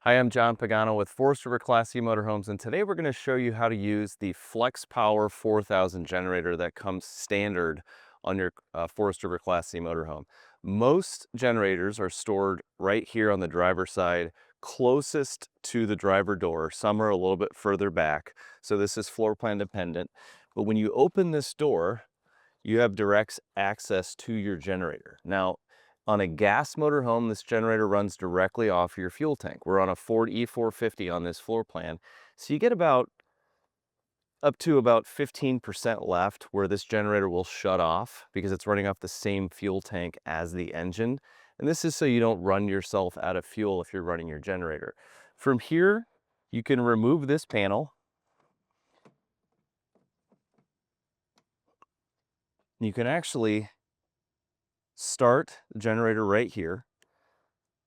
Hi, I'm John Pagano with Forest River Class C Motorhomes, and today we're going to show you how to use the Flex Power 4000 generator that comes standard on your Forest River Class C motorhome. Most generators are stored right here on the driver's side, closest to the driver door. Some are a little bit further back, so this is floor plan dependent. But when you open this door, you have direct access to your generator. Now, on a gas motor home, this generator runs directly off your fuel tank. We're on a Ford E450 on this floor plan. So you get up to about 15% left where this generator will shut off because it's running off the same fuel tank as the engine. And this is so you don't run yourself out of fuel if you're running your generator. From here, you can remove this panel. You can actually start the generator right here.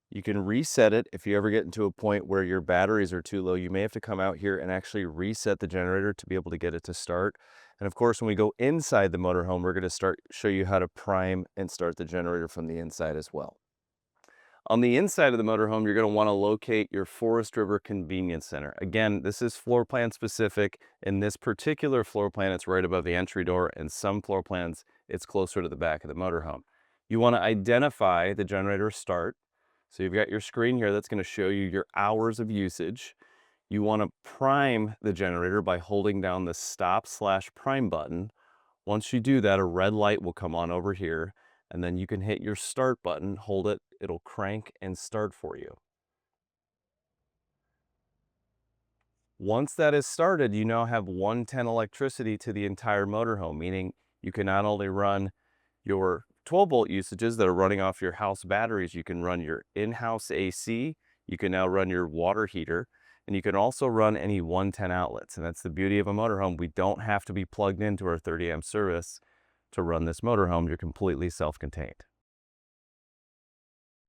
You can reset it if you ever get into a point where your batteries are too low. You may have to come out here and actually reset the generator to be able to get it to start. And of course, when we go inside the motorhome, we're going to show you how to prime and start the generator from the inside as well. On the inside of the motorhome, you're going to want to locate your Forest River Convenience Center. Again, this is floor plan specific. In this particular floor plan, it's right above the entry door, and some floor plans, it's closer to the back of the motorhome. You want to identify the generator start. So you've got your screen here that's going to show you your hours of usage. You want to prime the generator by holding down the stop/prime button. Once you do that, a red light will come on over here, and then you can hit your start button, hold it, it'll crank and start for you. Once that is started, you now have 110 electricity to the entire motorhome, meaning you can not only run your 12-volt usages that are running off your house batteries, you can run your in-house AC, you can now run your water heater, and you can also run any 110 outlets. And that's the beauty of a motorhome. We don't have to be plugged into our 30 amp service to run this motorhome. You're completely self-contained.